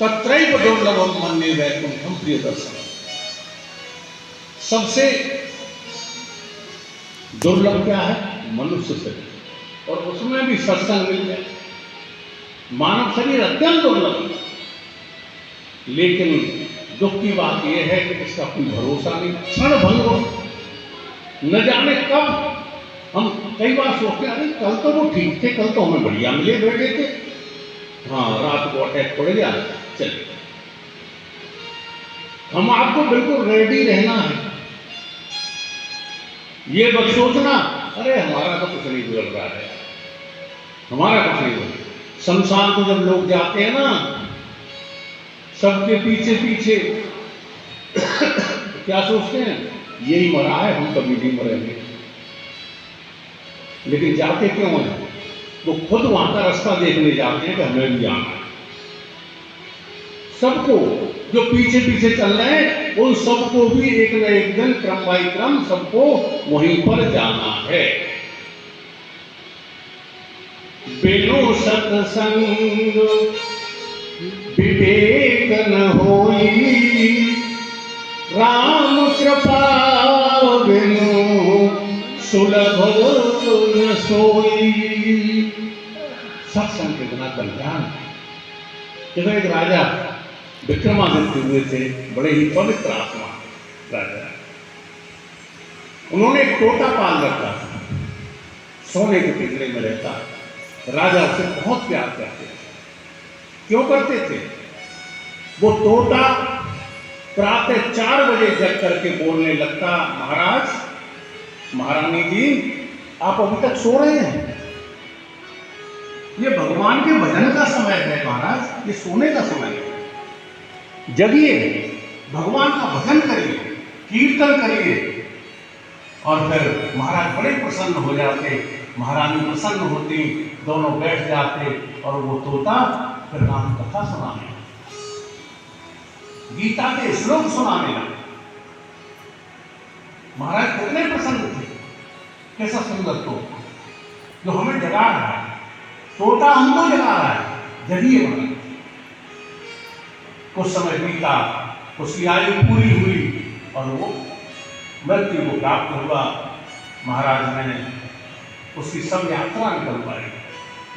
तत्रैव दुर्लभम मन्ये वैकुंठम प्रिय दर्शन। सबसे दुर्लभ क्या है? मनुष्य शरीर, और उसमें भी सत्संग मिल जाए। मानव शरीर अत्यंत दुर्लभ है, लेकिन दुख की बात यह है कि इसका कोई भरोसा नहीं, क्षण भंग हो, न जाने कब। हम कई बार सोचते हैं, अरे कल तो वो ठीक थे, कल तो हमें बढ़िया मिले बैठे थे, हाँ रात को अटैक पड़ गया, चलिए। हम आपको बिल्कुल रेडी रहना है। ये बस सोचना, अरे हमारा तो कुछ नहीं बिगड़ रहा है, हमारा कुछ नहीं बिगड़। शमशान को जब लोग जाते हैं ना, सबके पीछे पीछे क्या सोचते हैं, यही मरा है, हम कभी नहीं मरेंगे। लेकिन जाते क्यों हैं? वो खुद वहां का रास्ता देखने जाते हैं कि हमें भी आना है। सबको जो पीछे पीछे चल रहे हैं, उन सबको भी एक न एक दिन क्रम बाई क्रम सबको वहीं पर जाना है। बिनु सत्संग विवेक न होई, राम कृपा बिनु सुलभ न सोई। सत्संग के बिना कल्याण। जब एक राजा विक्रमादित्य हुए थे, बड़े ही पवित्र आत्मा राजा, उन्होंने एक तोता पाल रखा, सोने के पिंजरे में रहता। राजा उसे बहुत प्यार करते थे। क्यों करते थे? वो तोता प्रातः 4 बजे जग करके बोलने लगता, महाराज, महारानी जी, आप अभी तक सो रहे हैं? ये भगवान के भजन का समय है महाराज, ये सोने का समय है। जगिए, भगवान का भजन करिए, कीर्तन करिए। और फिर महाराज बड़े प्रसन्न हो जाते, महारानी प्रसन्न होती, दोनों बैठ जाते और वो तोता फिर राम कथा सुनाने, गीता के श्लोक सुनाने लगे। महाराज कितने प्रसन्न थे। कैसा सुंदर तोता जो हमें जगा रहा है, तोता हमको जगा रहा है, जगिए महाराज। कुछ समय बीता, उसकी आयु पूरी हुई और वो मृत्यु को प्राप्त हुआ। महाराज ने उसकी सब यात्रा निकल पाई।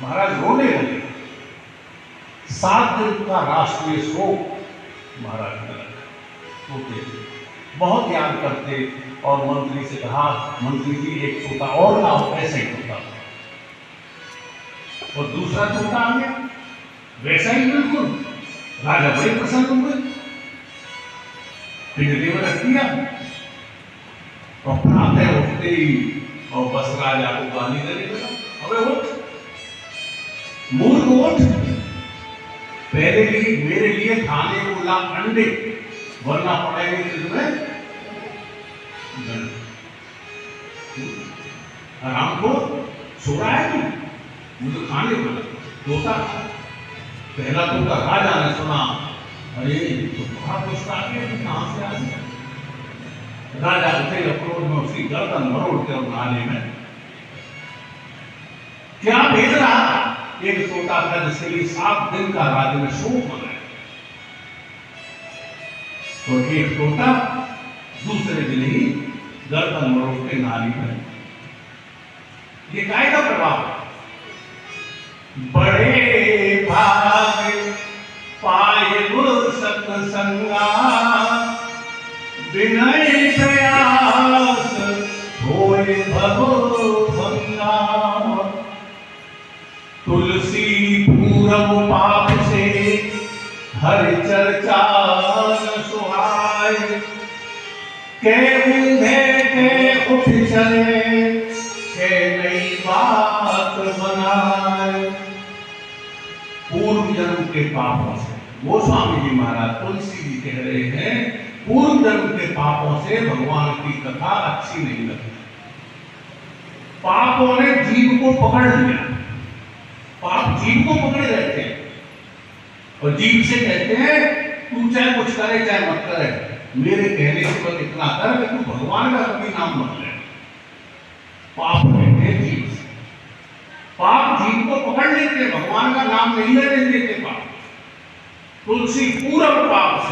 महाराज रोने लगे। 7 दिन का राष्ट्रीय शोक महाराज ने रखा। बहुत याद करते और मंत्री से कहा, मंत्री जी एक तोता और लाओ, ऐसा ही तोता। और दूसरा तोता आ गया, वैसा ही बिल्कुल। राजा बड़े प्रसन्न हुए, पिंजरे में रख दिया। और प्रातः उठते ही और बस राजा को गाली देने लगा, अबे उठ, मूर्ख उठ, पहले भी मेरे लिए खाने को ला अंडे, वरना पड़ेंगे तुम्हें आराम को। सो रहा है तू, मुझे खाने को तोता। पहला तोता राजा ने सुना, अरे तो बड़ा पुष्ट आ गया, कहां से आ गया। राजा उठे, क्रोध में उसकी गर्दन मरोड़ के और नाले में क्या भेज रहा। एक तोता था जिसके लिए 7 दिन का राज्य में शोक मनाया। तो एक तोता दूसरे दिन ही गर्दन मरोड़ के नाली में। ये काय का प्रभाव? बड़े भाग पाए सत्संगा, विनय प्रयास होए भव भंगा। तुलसी पूरब पाप से हरि चर्चा न सुहाए। के ऊंधे के उठ चले, के नई बात बनाए। पूर्व जन्म के पापों से, वो स्वामी जी महाराज तुलसी जी कह रहे हैं, पूर्व जन्म के पापों से भगवान की कथा अच्छी नहीं लगती। पापों ने जीव को पकड़ लिया। पाप जीव को पकड़े रहते हैं और जीव से कहते हैं, तू चाहे कुछ करे चाहे मत करे, मेरे कहने से बस इतना कर कि तू भगवान का कभी नाम मत ले। पाप कहते हैं जीव से। पाप जीव को पकड़ लेते, भगवान का नाम नहीं लेने देते। पाप तुलसी पूरब पाप